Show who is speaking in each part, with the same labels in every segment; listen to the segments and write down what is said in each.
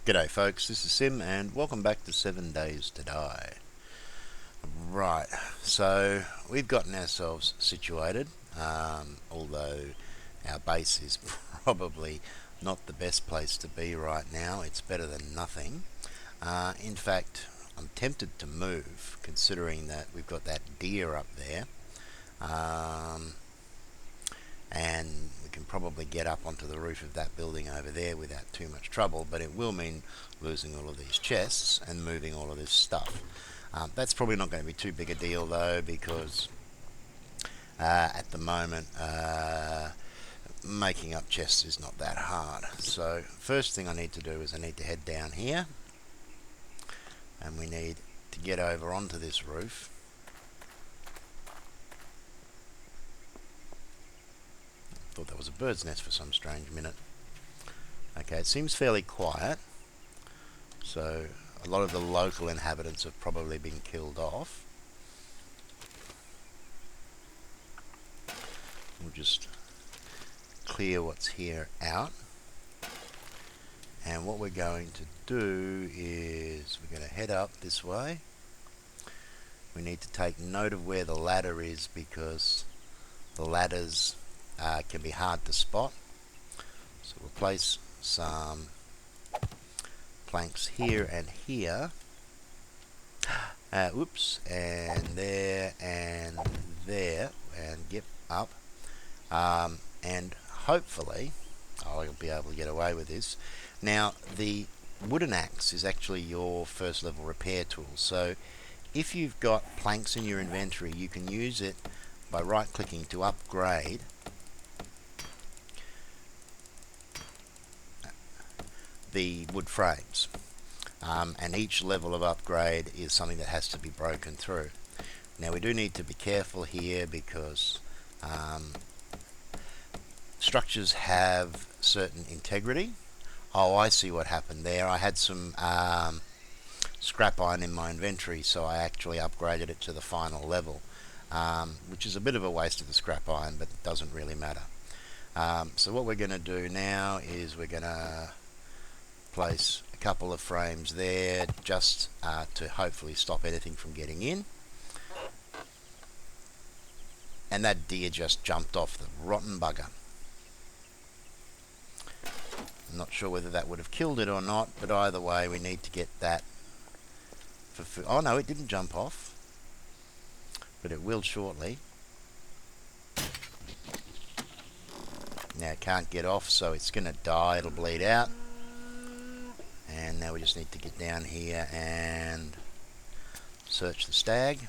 Speaker 1: G'day folks, this is Sim and welcome back to 7 Days to Die. Right, so we've gotten ourselves situated, although our base is probably not the best place to be right now. It's better than nothing. In fact, I'm tempted to move considering that we've got that deer up there. And we can probably get up onto the roof of that building over there without too much trouble, but it will mean losing all of these chests and moving all of this stuff. That's probably not going to be too big a deal though, because at the moment making up chests is not that hard. So first thing I need to do is I need to head down here, and we need to get over onto this roof. Thought that was a bird's nest for some strange minute. Okay, it seems fairly quiet, so a lot of the local inhabitants have probably been killed off. We'll just clear what's here out, and what we're going to do is we're going to head up this way. We need to take note of where the ladder is, because the ladders can be hard to spot. So we'll place some planks here and here. Oops, and there, and get up. And hopefully I'll be able to get away with this. Now, the wooden axe is actually your first level repair tool. So if you've got planks in your inventory, you can use it by right clicking to upgrade the wood frames, and each level of upgrade is something that has to be broken through. Now we do need to be careful here, because structures have certain integrity. Oh, I see what happened there. I had some scrap iron in my inventory, so I actually upgraded it to the final level, which is a bit of a waste of the scrap iron, but it doesn't really matter. So what we're going to do now is we're going to place a couple of frames there, just to hopefully stop anything from getting in. And that deer just jumped off, the rotten bugger. I'm not sure whether that would have killed it or not, but either way we need to get that for food. Oh no, it didn't jump off, but it will shortly. Now it can't get off, so it's going to die, it'll bleed out. And now we just need to get down here and search the stag.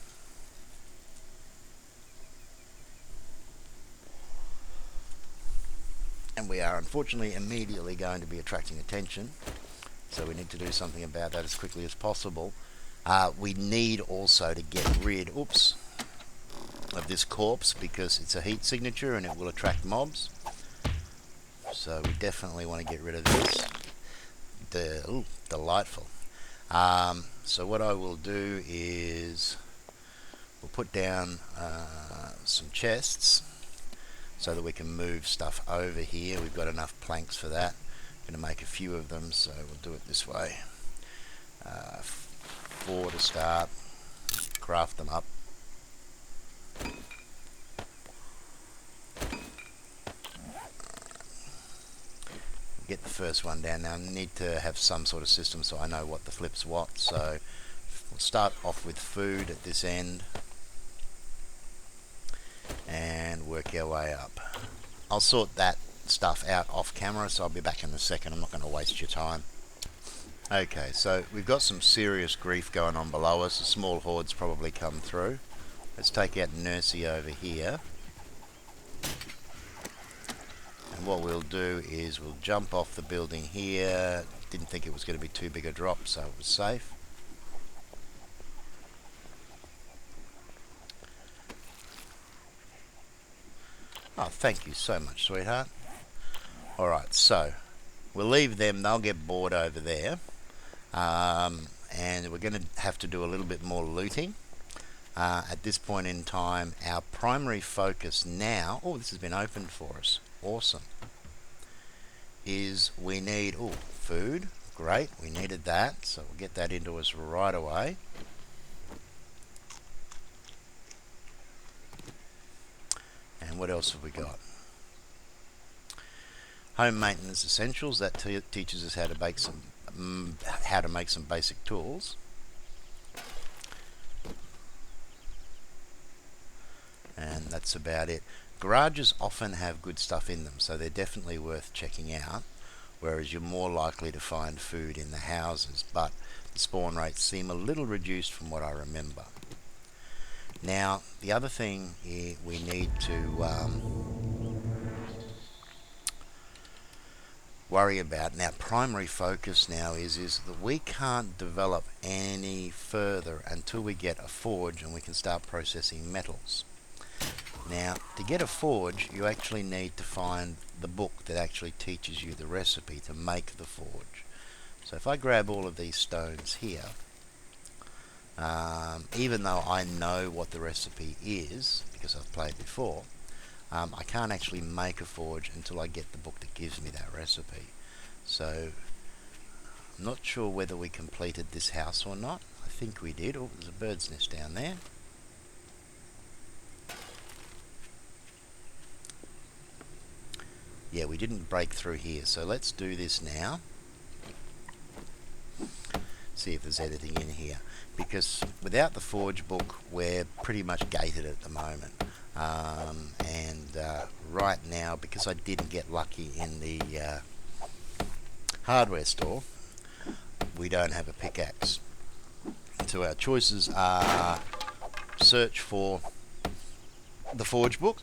Speaker 1: And we are unfortunately immediately going to be attracting attention, so we need to do something about that as quickly as possible. We need also to get rid, of this corpse, because it's a heat signature and it will attract mobs. So we definitely want to get rid of this. Delightful. So what I will do is we'll put down some chests so that we can move stuff over here. We've got enough planks for that. I'm going to make a few of them, so we'll do it this way. 4 to start. Craft them up. Get the first one down. Now I need to have some sort of system so I know what the flip's what. So we'll start off with food at this end and work our way up. I'll sort that stuff out off camera, so I'll be back in a second. I'm not going to waste your time. Okay, so we've got some serious grief going on below us. A small horde's probably come through. Let's take out Nursey over here. And what we'll do is we'll jump off the building here. Didn't think it was going to be too big a drop, so it was safe. Oh, thank you so much, sweetheart. Alright, so we'll leave them. They'll get bored over there. And we're going to have to do a little bit more looting. At this point in time, our primary focus now... Oh, this has been opened for us. Awesome. Is we need food, of Great, we needed that, so we'll get that into us right away. And what else have we got? Home maintenance essentials. That teaches us how to make some basic tools. And that's about it. Garages often have good stuff in them, so they're definitely worth checking out, whereas you're more likely to find food in the houses, but the spawn rates seem a little reduced from what I remember. Now, the other thing we need to worry about, and our primary focus now is that we can't develop any further until we get a forge and we can start processing metals. Now, to get a forge, you actually need to find the book that actually teaches you the recipe to make the forge. So if I grab all of these stones here, even though I know what the recipe is, because I've played before, I can't actually make a forge until I get the book that gives me that recipe. So, I'm not sure whether we completed this house or not. I think we did. Oh, there's a bird's nest down there. Yeah, we didn't break through here, so let's do this now. See if there's anything in here, because without the forge book we're pretty much gated at the moment, and right now, because I didn't get lucky in the hardware store, we don't have a pickaxe. So our choices are search for the forge book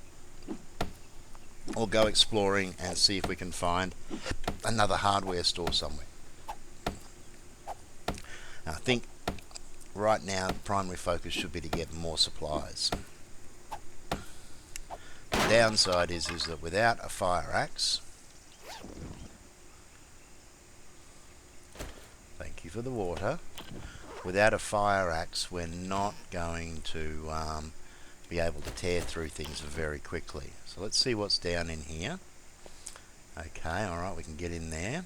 Speaker 1: or go exploring and see if we can find another hardware store somewhere. Now, I think right now the primary focus should be to get more supplies. The downside is that without a fire axe, thank you for the water, without a fire axe we're not going to be able to tear through things very quickly. So let's see what's down in here. Okay, alright, we can get in there.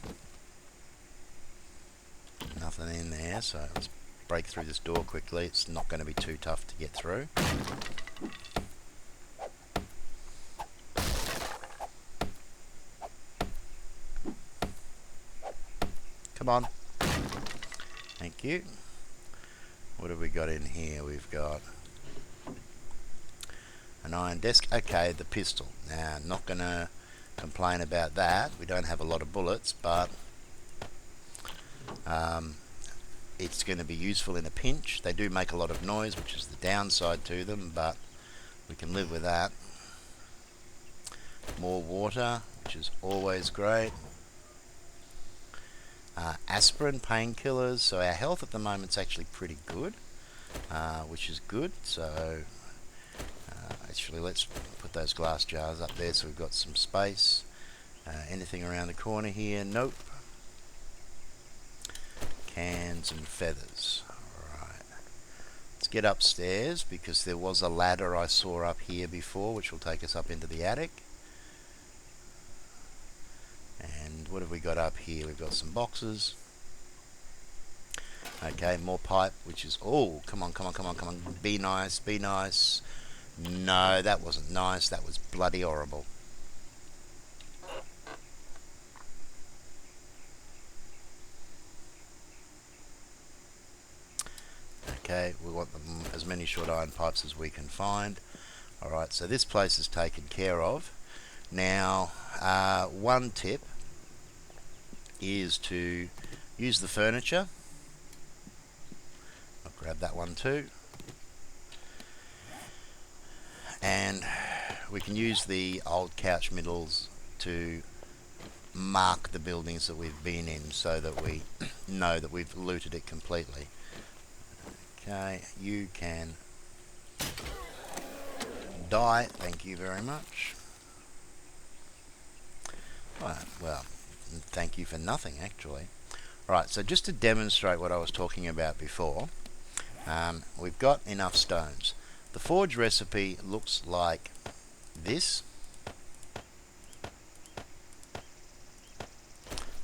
Speaker 1: Nothing in there, so let's break through this door quickly. It's not going to be too tough to get through. Come on. Thank you. What have we got in here? We've got an iron desk. Okay, the pistol. Now, not going to complain about that. We don't have a lot of bullets, but it's going to be useful in a pinch. They do make a lot of noise, which is the downside to them, but we can live with that. More water, which is always great. Aspirin, painkillers, so our health at the moment is actually pretty good, which is good. So actually let's put those glass jars up there so we've got some space. Anything around the corner here? Nope. Cans and feathers. Alright, let's get upstairs because there was a ladder I saw up here before which will take us up into the attic. And what have we got up here? We've got some boxes. Okay, more pipe, which is, oh, come on, come on, come on, come on, be nice, be nice. No, that wasn't nice, that was bloody horrible. Okay, we want them as many short iron pipes as we can find. Alright, so this place is taken care of. Now, one tip is to use the furniture. I'll grab that one too. And we can use the old couch middles to mark the buildings that we've been in so that we know that we've looted it completely. Okay, you can die. Thank you very much. Right, well, thank you for nothing actually. Alright, so just to demonstrate what I was talking about before, we've got enough stones. The forge recipe looks like this.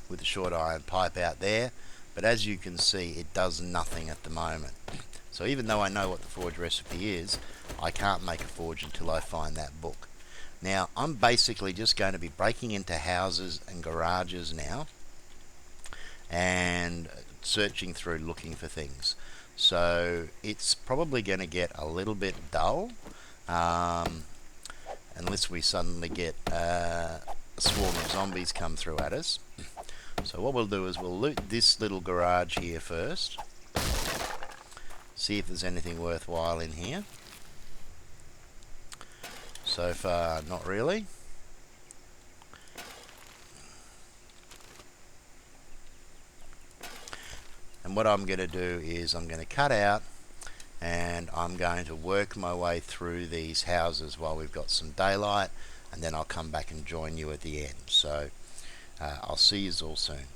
Speaker 1: with the short iron pipe out there, but as you can see, it does nothing at the moment. So even though I know what the forge recipe is, I can't make a forge until I find that book. Now, I'm basically just going to be breaking into houses and garages now and searching through looking for things. So it's probably going to get a little bit dull unless we suddenly get a swarm of zombies come through at us. So what we'll do is we'll loot this little garage here first, see if there's anything worthwhile in here. So far, not really. And what I'm going to do is I'm going to cut out and I'm going to work my way through these houses while we've got some daylight, and then I'll come back and join you at the end. So I'll see you all soon.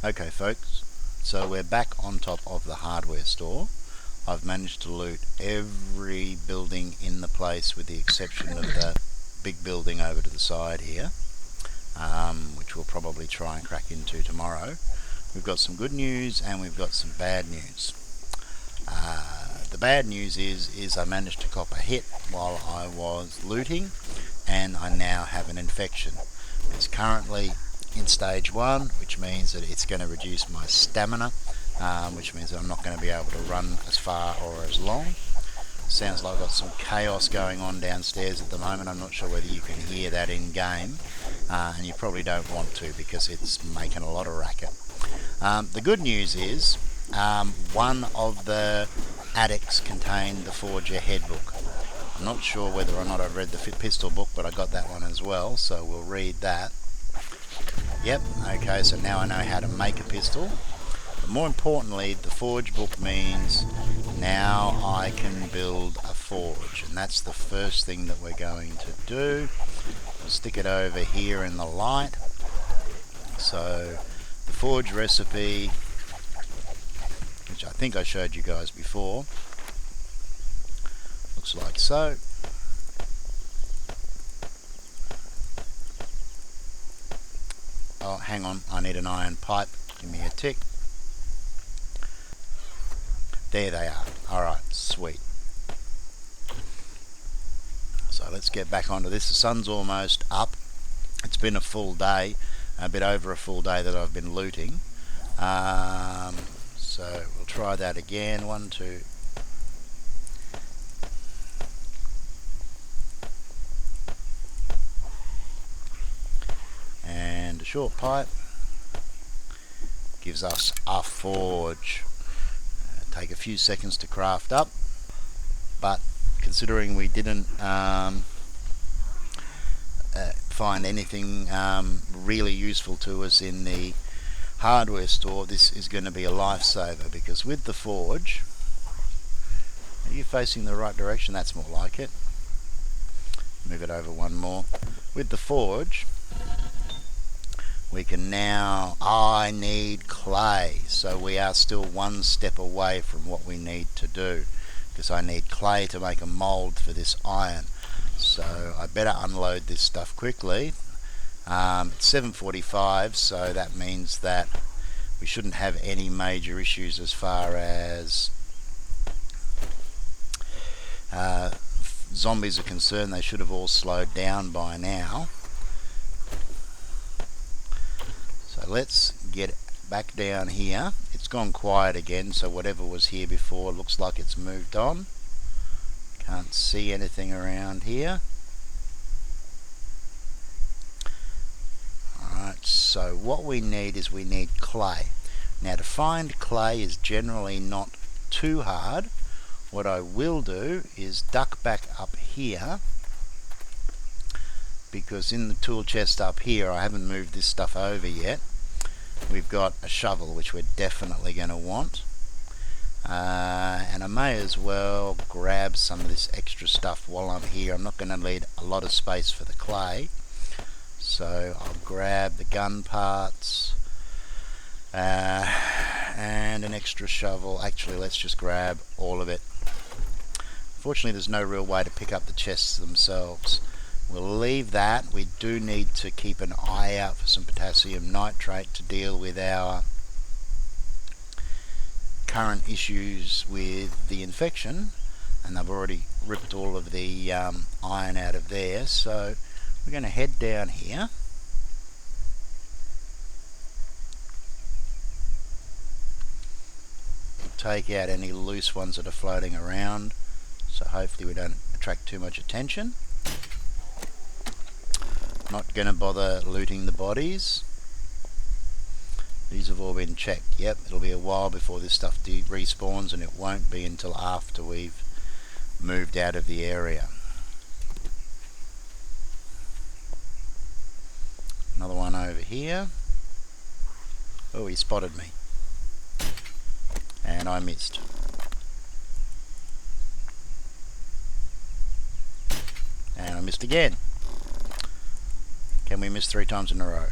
Speaker 1: Okay folks, so we're back on top of the hardware store. I've managed to loot every building in the place with the exception of the big building over to the side here, which we'll probably try and crack into tomorrow. We've got some good news and we've got some bad news. The bad news is I managed to cop a hit while I was looting, and I now have an infection. It's currently in stage 1, which means that it's going to reduce my stamina, which means that I'm not going to be able to run as far or as long. Sounds like I've got some chaos going on downstairs at the moment. I'm not sure whether you can hear that in game, and you probably don't want to because it's making a lot of racket. The good news is one of the attics contained the Forge Ahead book. I'm not sure whether or not I've read the pistol book, but I got that one as well, so we'll read that. Yep, okay, so now I know how to make a pistol. But more importantly, the forge book means now I can build a forge, and that's the first thing that we're going to do. We'll stick it over here in the light. So the forge recipe, which I think I showed you guys before, looks like so. Oh, hang on, I need an iron pipe. Give me a tick. There they are. Alright, sweet. So let's get back onto this. The sun's almost up. It's been a full day, a bit over a full day that I've been looting. So we'll try that again. 1, 2. And a short pipe gives us a forge. Take a few seconds to craft up, but considering we didn't find anything really useful to us in the hardware store, this is going to be a lifesaver, because with the forge, are you facing the right direction? That's more like it. Move it over one more. With the forge, we can now, I need clay, so we are still one step away from what we need to do, because I need clay to make a mold for this iron. So I better unload this stuff quickly. It's 7:45, so that means that we shouldn't have any major issues as far as zombies are concerned. They should have all slowed down by now. So let's get back down here. It's gone quiet again, so whatever was here before looks like it's moved on. Can't see anything around here. Alright, so what we need is we need clay. Now to find clay is generally not too hard. What I will do is duck back up here, because in the tool chest up here, I haven't moved this stuff over yet. We've got a shovel, which we're definitely going to want. And I may as well grab some of this extra stuff while I'm here. I'm not going to need a lot of space for the clay. So I'll grab the gun parts and an extra shovel. Actually, let's just grab all of it. Fortunately, there's no real way to pick up the chests themselves. We'll leave that. We do need to keep an eye out for some potassium nitrate to deal with our current issues with the infection, and I've already ripped all of the iron out of there, so we're going to head down here. Take out any loose ones that are floating around, so hopefully we don't attract too much attention. Not going to bother looting the bodies. These have all been checked. Yep, it'll be a while before this stuff respawns, and it won't be until after we've moved out of the area. Another one over here. Oh, he spotted me. And I missed. And I missed again. Can we miss 3 times in a row?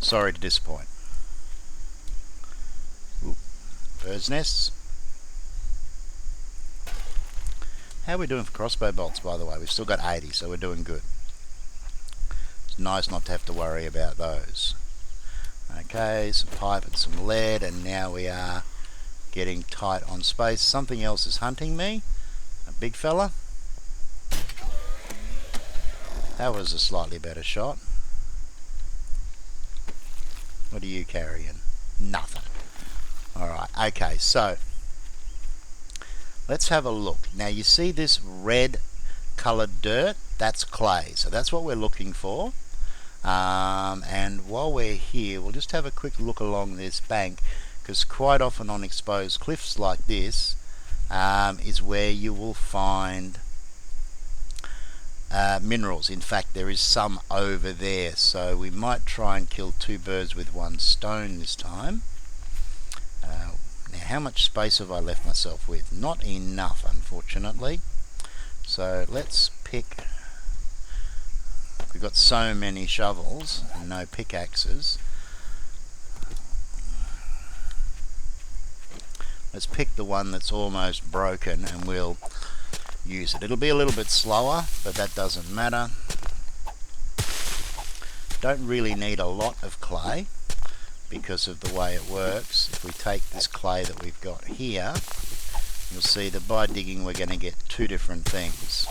Speaker 1: Sorry to disappoint. Ooh, bird's nests. How are we doing for crossbow bolts, by the way? We've still got 80, so we're doing good. It's nice not to have to worry about those. Okay, some pipe and some lead, and now we are getting tight on space. Something else is hunting me. A big fella. That was a slightly better shot. What are you carrying? Nothing. Alright, okay, so let's have a look. Now you see this red coloured dirt? That's clay, so that's what we're looking for. And while we're here, we'll just have a quick look along this bank, because quite often on exposed cliffs like this is where you will find minerals. In fact, there is some over there, so we might try and kill 2 birds with 1 stone this time. Now, how much space have I left myself with? Not enough, unfortunately. So let's pick. We've got so many shovels and no pickaxes. Let's pick the one that's almost broken and we'll use it. It'll be a little bit slower, but that doesn't matter. Don't really need a lot of clay because of the way it works. If we take this clay that we've got here, you'll see that by digging we're going to get 2 different things.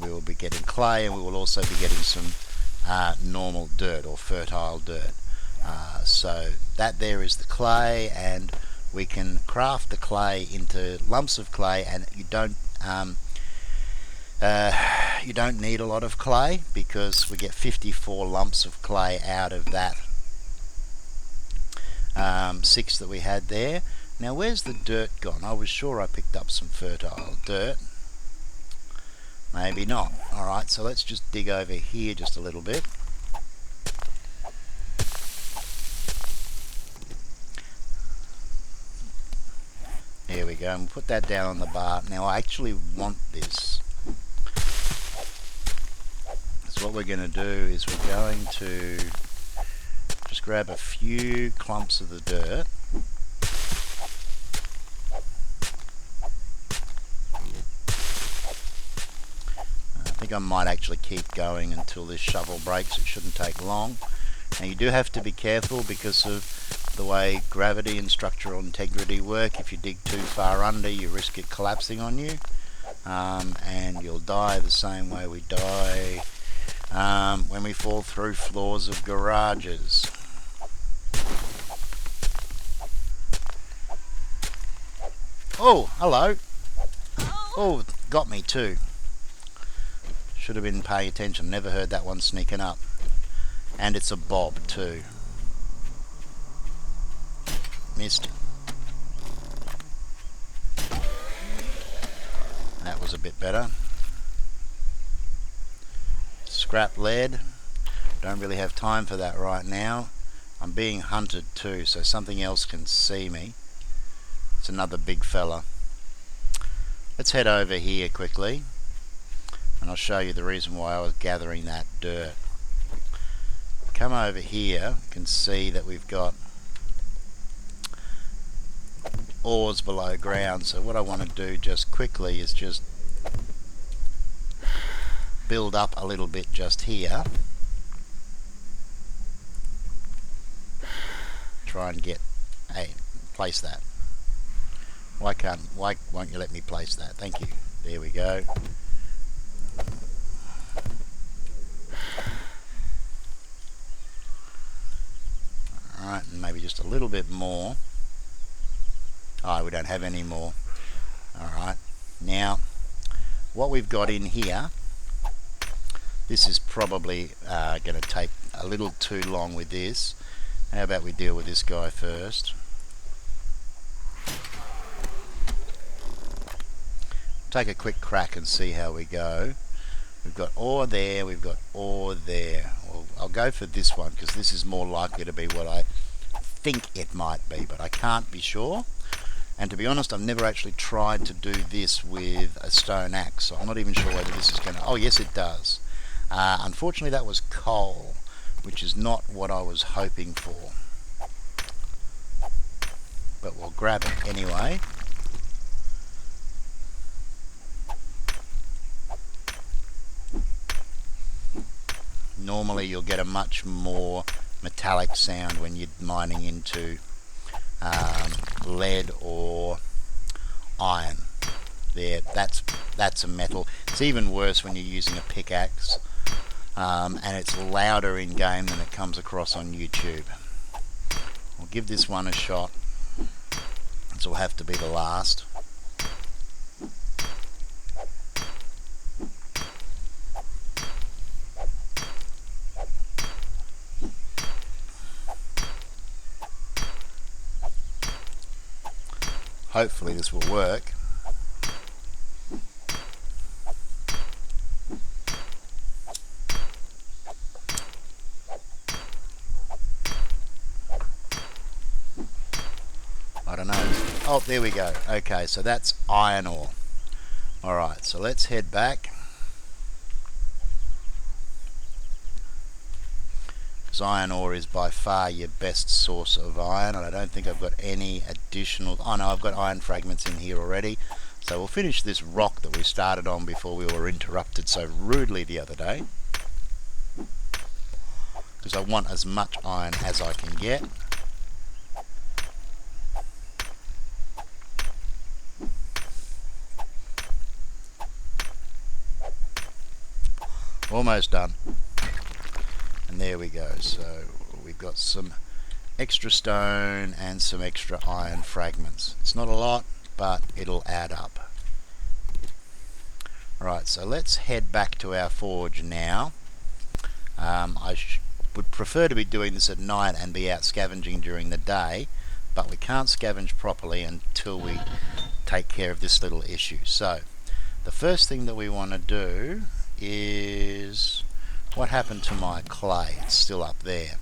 Speaker 1: We will be getting clay, and we will also be getting some normal dirt or fertile dirt. So that there is the clay, and we can craft the clay into lumps of clay, and you don't need a lot of clay because we get 54 lumps of clay out of that 6 that we had there. Now where's the dirt gone? I was sure I picked up some fertile dirt. Maybe not. Alright, so let's just dig over here just a little bit. There we go, and we'll put that down on the bar. Now I actually want this. So what we're going to do is we're going to just grab a few clumps of the dirt. I think I might actually keep going until this shovel breaks. It shouldn't take long. Now you do have to be careful because of the way gravity and structural integrity work. If you dig too far under, you risk it collapsing on you, and you'll die the same way we die when we fall through floors of garages. Oh, hello. Oh, got me too. Should have been paying attention. Never heard that one sneaking up. And it's a bob too. Missed. That was a bit better. Scrap lead. Don't really have time for that right now. I'm being hunted too, so something else can see me. It's another big fella. Let's head over here quickly, and I'll show you the reason why I was gathering that dirt. Come over here, you can see that we've got ores below ground, so what I want to do just quickly is just build up a little bit just here. Try and get, hey, place that. Why won't you let me place that? Thank you. There we go. Alright, and maybe just a little bit more. Oh, we don't have any more. Alright, now what we've got in here, this is probably going to take a little too long with this. How about we deal with this guy first? Take a quick crack and see how we go. We've got ore there, we've got ore there. Well, I'll go for this one because this is more likely to be what I think it might be, but I can't be sure. And to be honest, I've never actually tried to do this with a stone axe, so I'm not even sure whether this is going to... Oh, yes, it does. Unfortunately, that was coal, which is not what I was hoping for. But we'll grab it anyway. Normally, you'll get a much more metallic sound when you're mining into lead or iron. There, that's a metal. It's even worse when you're using a pickaxe, and it's louder in game than it comes across on YouTube. I'll give this one a shot. This will have to be the last. Hopefully this will work. I don't know. Oh, there we go. Okay, so that's iron ore. Alright, so let's head back. Because iron ore is by far your best source of iron, and I don't think I've got any additional... Oh no, I've got iron fragments in here already. So we'll finish this rock that we started on before we were interrupted so rudely the other day. Because I want as much iron as I can get. Almost done. And there we go. So we've got some extra stone and some extra iron fragments. It's not a lot, but it'll add up. Right, so let's head back to our forge now. I would prefer to be doing this at night and be out scavenging during the day, but we can't scavenge properly until we take care of this little issue. So the first thing that we want to do is... What happened to my clay? It's still up there.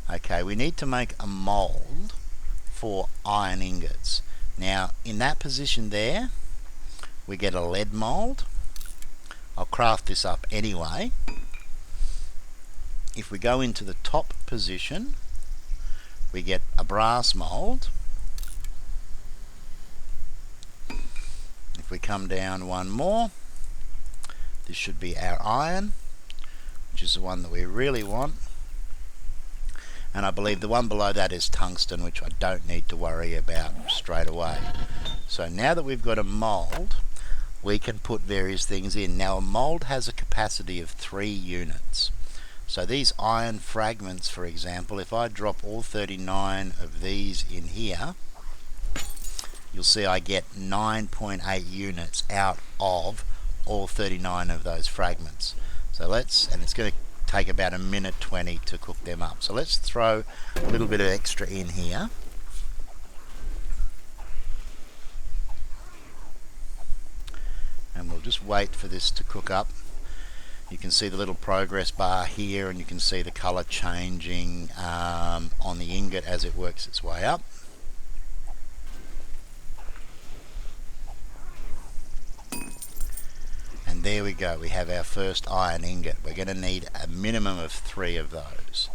Speaker 1: Okay, we need to make a mold for iron ingots. Now, in that position there, we get a lead mold. I'll craft this up anyway. If we go into the top position, we get a brass mold. If we come down one more, this should be our iron, which is the one that we really want. And I believe the one below that is tungsten, which I don't need to worry about straight away. So now that we've got a mold, we can put various things in. Now a mold has a capacity of 3 units. So these iron fragments, for example, if I drop all 39 of these in here, you'll see I get 9.8 units out of all 39 of those fragments. So and it's going to take about 1:20 to cook them up. So let's throw a little bit of extra in here. And we'll just wait for this to cook up. You can see the little progress bar here, and you can see the color changing on the ingot as it works its way up. And there we go, we have our first iron ingot. We're going to need a minimum of 3 of those.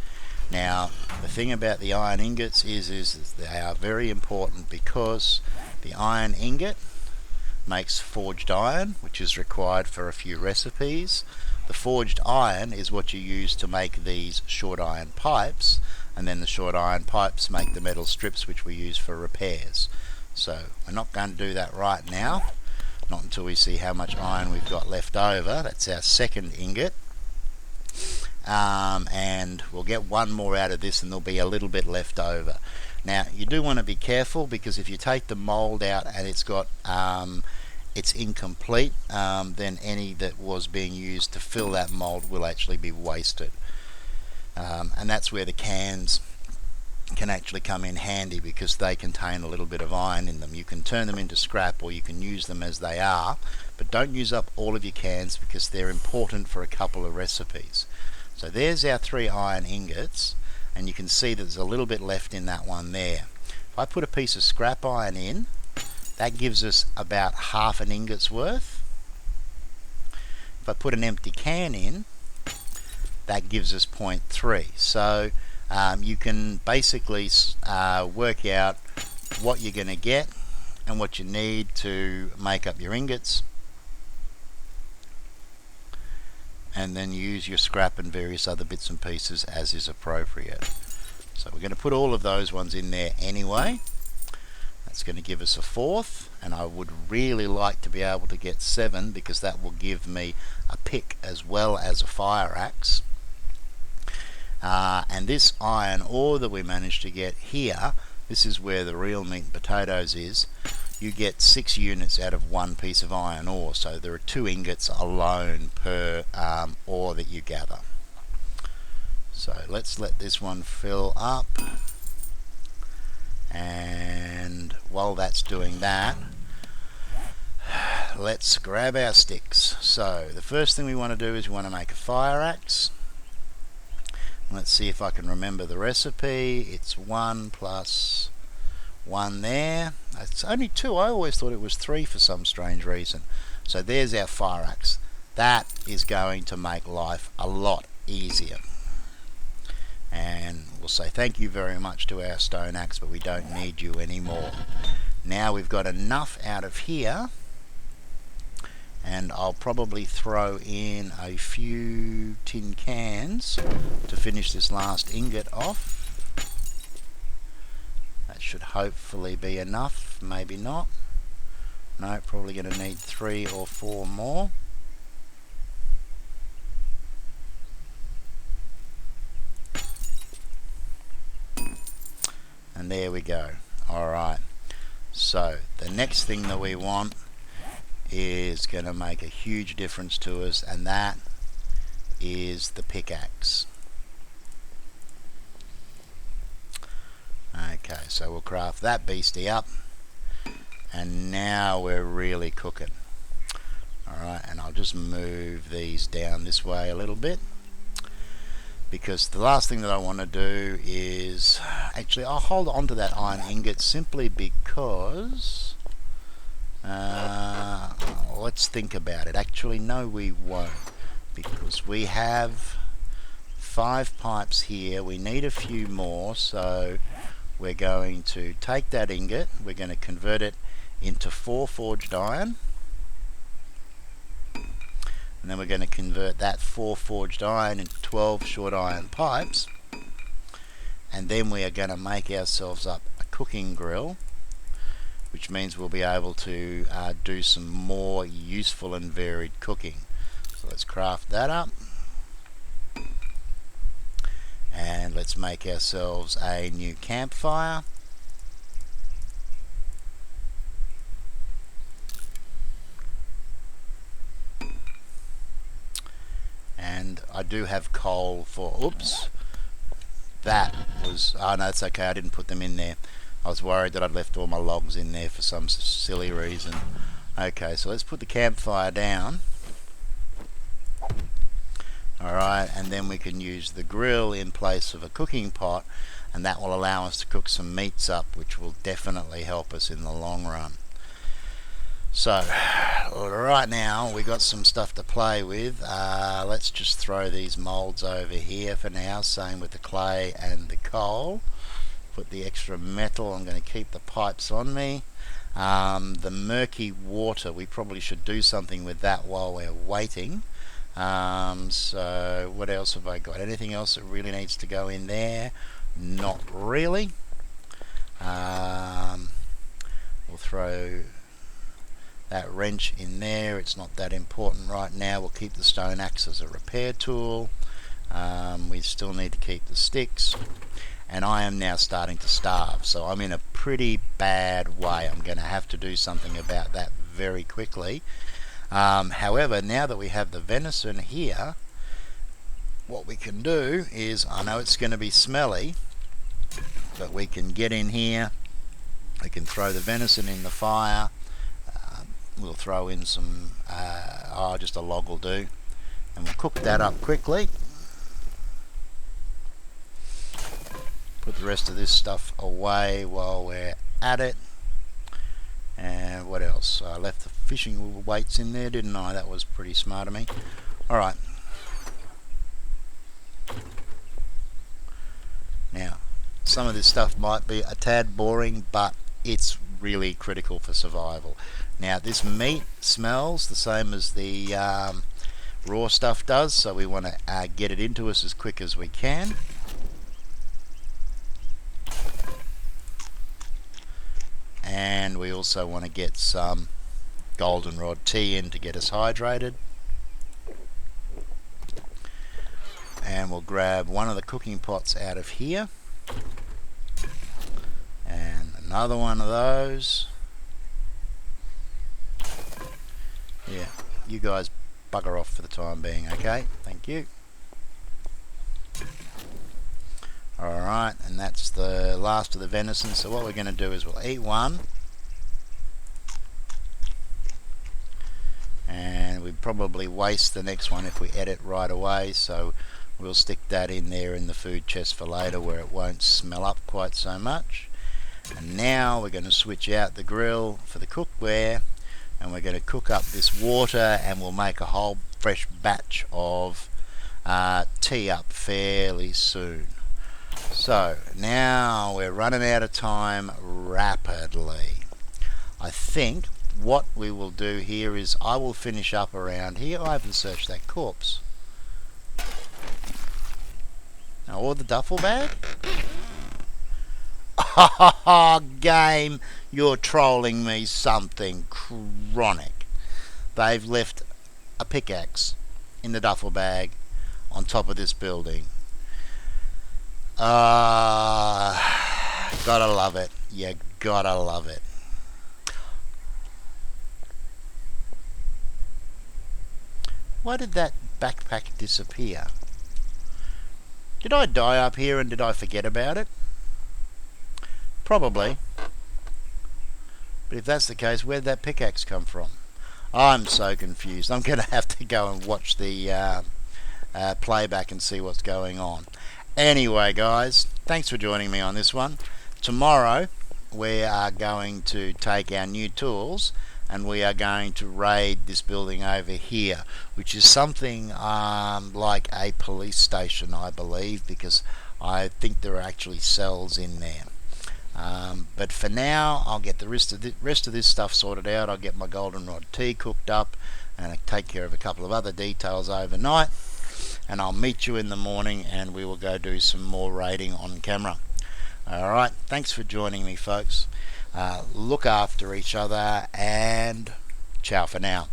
Speaker 1: Now, the thing about the iron ingots is they are very important, because the iron ingot makes forged iron, which is required for a few recipes. The forged iron is what you use to make these short iron pipes, and then the short iron pipes make the metal strips which we use for repairs. So we're not going to do that right now, not until we see how much iron we've got left over. That's our second ingot. And we'll get one more out of this and there'll be a little bit left over. Now you do want to be careful, because if you take the mold out and it's got it's incomplete, then any that was being used to fill that mold will actually be wasted. And that's where the cans can actually come in handy, because they contain a little bit of iron in them. You can turn them into scrap or you can use them as they are, but don't use up all of your cans because they're important for a couple of recipes. So there's our 3 iron ingots, and you can see that there's a little bit left in that one there. If I put a piece of scrap iron in, that gives us about half an ingot's worth. If I put an empty can in, that gives us 0.3. So you can basically work out what you're going to get and what you need to make up your ingots, and then use your scrap and various other bits and pieces as is appropriate. So we're going to put all of those ones in there anyway. That's going to give us a 4th, and I would really like to be able to get 7, because that will give me a pick as well as a fire axe. And this iron ore that we managed to get here, this is where the real meat and potatoes is. You get 6 units out of 1 piece of iron ore, so there are 2 ingots alone per ore that you gather. So let's let this one fill up, and while that's doing that, let's grab our sticks. So the first thing we want to do is we want to make a fire axe. Let's see if I can remember the recipe. It's 1 plus 1 there. It's only 2. I always thought it was 3 for some strange reason. So there's our fire axe. That is going to make life a lot easier. And we'll say thank you very much to our stone axe, but we don't need you anymore. Now we've got enough out of here, and I'll probably throw in a few tin cans to finish this last ingot off. That should hopefully be enough, maybe not. No, probably going to need 3 or 4 more. And there we go. Alright, so the next thing that we want is going to make a huge difference to us, and that is the pickaxe. Okay, so we'll craft that beastie up, and now we're really cooking. Alright, and I'll just move these down this way a little bit, because the last thing that I want to do is, actually I'll hold on to that iron ingot simply because let's think about it. Actually no, we won't, because we have 5 pipes here. We need a few more, so we're going to take that ingot, we're going to convert it into 4 forged iron, and then we're going to convert that 4 forged iron into 12 short iron pipes, and then we are going to make ourselves up a cooking grill, which means we'll be able to do some more useful and varied cooking. So let's craft that up, and let's make ourselves a new campfire. And I do have coal for, oops, that was, oh no, it's okay, I didn't put them in there. I was worried that I'd left all my logs in there for some silly reason. Okay, so let's put the campfire down. Alright, and then we can use the grill in place of a cooking pot, and that will allow us to cook some meats up, which will definitely help us in the long run. So right now we got some stuff to play with. Let's just throw these molds over here for now, same with the clay and the coal. Put the extra metal, I'm going to keep the pipes on me. The murky water, we probably should do something with that while we're waiting. So what else have I got? Anything else that really needs to go in there? Not really. We'll throw that wrench in there. It's not that important right now. We'll keep the stone axe as a repair tool. We still need to keep the sticks. And I am now starting to starve, so I'm in a pretty bad way. I'm going to have to do something about that very quickly. However, now that we have the venison here, what we can do is, I know it's going to be smelly, but we can get in here, we can throw the venison in the fire, we'll throw in some, just a log will do, and we'll cook that up quickly. Put the rest of this stuff away while we're at it. And what else? I left the fishing weights in there, didn't I? That was pretty smart of me. Alright. Now, some of this stuff might be a tad boring, but it's really critical for survival. Now, this meat smells the same as the raw stuff does, so we want to get it into us as quick as we can. And we also want to get some goldenrod tea in to get us hydrated. And we'll grab one of the cooking pots out of here. And another one of those. Yeah, you guys bugger off for the time being, okay? Thank you. Alright, and that's the last of the venison, so what we're going to do is we'll eat one, and we'd probably waste the next one if we ate it right away, so we'll stick that in there in the food chest for later where it won't smell up quite so much. And now we're going to switch out the grill for the cookware, and we're going to cook up this water, and we'll make a whole fresh batch of tea up fairly soon. So now we're running out of time rapidly. I think what we will do here is I will finish up around here. I haven't searched that corpse. Now, or the duffel bag? Oh, game, you're trolling me something chronic. They've left a pickaxe in the duffel bag on top of this building. Gotta love it. You gotta love it. Why did that backpack disappear? Did I die up here and did I forget about it? Probably. But if that's the case, where'd that pickaxe come from? I'm so confused. I'm going to have to go and watch the playback and see what's going on. Anyway, guys, thanks for joining me on this one. Tomorrow, we are going to take our new tools and we are going to raid this building over here, which is something like a police station, I believe, because I think there are actually cells in there. But for now, I'll get the rest of this stuff sorted out. I'll get my goldenrod tea cooked up and I'll take care of a couple of other details overnight. And I'll meet you in the morning and we will go do some more raiding on camera. Alright, thanks for joining me, folks. Look after each other and ciao for now.